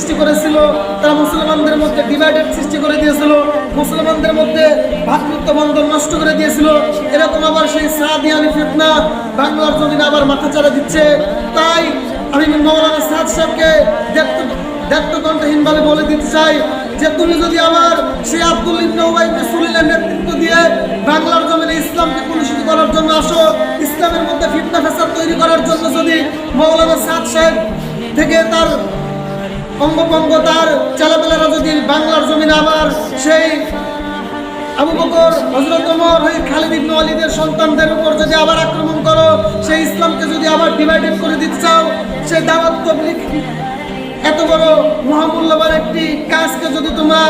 সৃষ্টি করেছিল, তারা মুসলমানদের মধ্যে ডিভাইডেড সৃষ্টি করে দিয়েছিল, মুসলমানদের মধ্যে ভ্রাতৃত্ব বন্ধন নষ্ট করে দিয়েছিল। এরকম আবার সেই সাদিয়ানি ফিতনা বাংলার জমিনে আবার মাথাচাড়া দিচ্ছে। তাই আমি মৌলানা সাদ সাহেবকে দায়িত্বকণ্ঠহীনভাবে বলে দিতে চাই যে তুমি যদি আবার সেই আব্দুল্লাহ ইবনে উবাই ইবনে সুলাইলের নেতৃত্ব দিয়ে বাংলার জমিনে ইসলামকে কলুষিত করার জন্য আসো, ইসলামের মধ্যে ফিতনা ফ্যাসাদ তৈরি করার জন্য যদি মৌলানা সাদ সাহেব থেকে তার অঙ্গভঙ্গ তার চালাবেলারা যদি বাংলার জমিনে আবার সেই আবু বকর, হযরত ওমর, খালিদ ইবনে ওয়ালিদের সন্তানদের উপর যদি আবার আক্রমণ করো, সেই ইসলামকে যদি আবার ডিভাইডেড করে দিতে চাও, সেই দাওয়াত তাবলীগ এত বড় মহামূল্যবান একটি কাজকে যদি তোমরা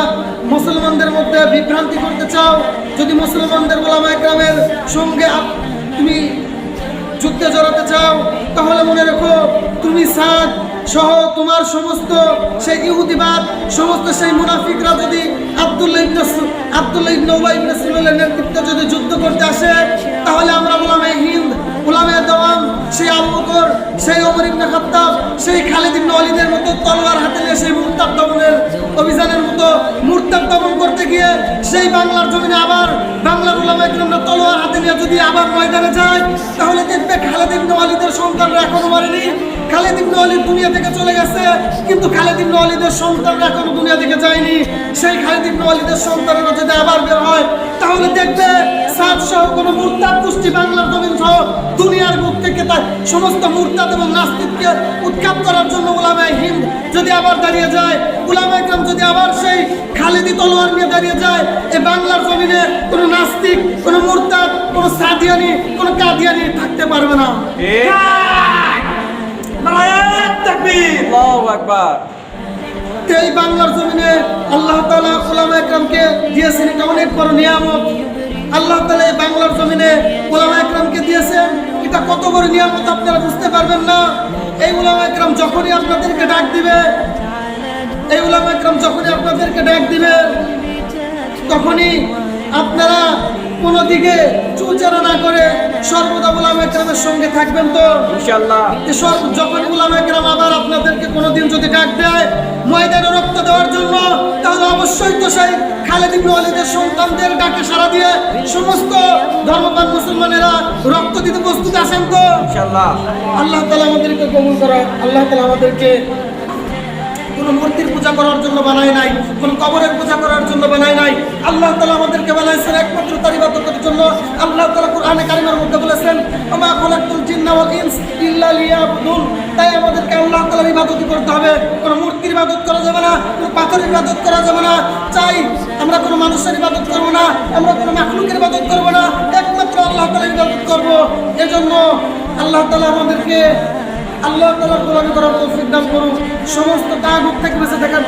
মুসলমানদের মধ্যে বিভ্রান্তি করতে চাও, যদি মুসলমানদের ওলামায়ে কেরামের সঙ্গে তুমি যুদ্ধে জড়াতে চাও, তাহলে মনে রেখো তুমি সাদ সহ তোমার সমস্ত সেই ইহুদিবাদ, সমস্ত সেই মুনাফিকরা যদি আব্দুল্লাহ ইবনে উবাই ইবনে সুলাইলের নেতৃত্বে যদি যুদ্ধ করতে আসে, তাহলে আমরা উলামায়ে হিন্দ, উলামায়ে দেওয়ান, সেই আবু বকর, সেই ওমর ইবনে খাত্তাব, সেই খালিদ ইবনে ওয়ালিদের মতো তলোয়ার হাতে নিয়ে সেই মুরতাদ দমনের অভিযানের মতো মুরতাদ দমন করতে গিয়ে সেই বাংলার জমিনে আবার বাংলার উলামায়ে কেরামরা তলোয়ার হাতে নিয়ে যদি আবার ময়দানে যায়, তাহলে দেখবে খালিদ ইবনে ওয়ালিদের সন্তানরা এখনো মরেনি। খালিদ ইবনে ওয়ালিদ দুনিয়া থেকে চলে গেছে, কিন্তু খালিদ ইবনে ওয়ালিদের সন্তানরা এখনো দুনিয়া থেকে যায়নি। সেই খালিদ ইবনে ওয়ালিদের সন্তানরা যদি আবার বের হয়, তাহলে দেখবে সাদ সহ কোন মুরতাদ গোষ্ঠী বাংলার জমিন সহ দুনিয়ার বুক থেকে তার সমস্ত মুরতাদ এবং নাস্তিককে উৎখাত করার জন্য উলামায়ে হিন্দ যদি আবার দাঁড়িয়ে যায়, উলামায়ে কেরাম যদি আবার সেই খালিদি তলোয়ার নিয়ে দাঁড়িয়ে যায়, এই বাংলার জমিনে কোনো নাস্তিক, কোনো মুরতাদ, কোনো সাদিয়ানি, কোনো কাদিয়ানি থাকতে পারবে না। এই বাংলার জমিনে আল্লাহ তাআলা উলামায়ে কেরামকে দিয়েছেন, এটা অনেক বড় নিয়ামত। আল্লাহ তাআলা এই বাংলার জমিনে উলামায়ে কেরামকে দিয়েছেন, এটা কত বড় নিয়ামত আপনারা বুঝতে পারবেন না। এই উলামায়ে কেরাম যখনই আপনাদেরকে ডাক দিবে, এই উলামায়ে কেরাম যখনই আপনাদেরকে ডাক দিবে, তখনই আপনারা কোনো দিকে চুচারা না করে সর্বদা উলামায়ে কেরামের সঙ্গে থাকবেন তো ইনশাআল্লাহ। যখন উলামায়ে কেরাম আবার আপনাদেরকে কোনোদিন যদি ডাক দেয় ময়দানে রক্ত দেওয়ার জন্য, তাহলে অবশ্যই তো সেই খালিদ ইবনে ওয়ালিদের সন্তানদের ডাকে সাড়া দিয়ে সমস্ত ধর্মপ্রাণ মুসলমানেরা রক্ত দিতে প্রস্তুত আছেন তো ইনশাআল্লাহ। আল্লাহ তাআলা আমাদেরকে কবুল করা। আল্লাহ তাআলা আমাদেরকে কোনো মূর্তির পূজা করার জন্য বানায় নাই, কোনো কবরের পূজা করার জন্য বানায় নাই। আল্লাহ তাআলা আমাদেরকে বানাইছেন একমাত্র তার ইবাদতের জন্য। আল্লাহ তাআলা কোরআনে কারিমের মধ্যে বলেছেন, ওমা খালাকতুল জিন্না ওয়াল ইনস ইল্লা লিয়াবুদুন। তাই আমাদেরকে আল্লাহ তাআলার ইবাদত করতে হবে, কোনো মূর্তির ইবাদত করা যাবে না, কোনো পাথরের ইবাদত করা যাবে না। চাই আমরা কোনো মানুষের ইবাদত করব না, আমরা কোনো মাখলুকের ইবাদত করব না, একমাত্র আল্লাহ তাআলার ইবাদত করব। এজন্য আল্লাহ তাআলা আমাদেরকে আল্লাহ তাআলার গোলামি করার তৌফিক দান করুন, সমস্ত তাগুত থেকে বেঁচে থাকার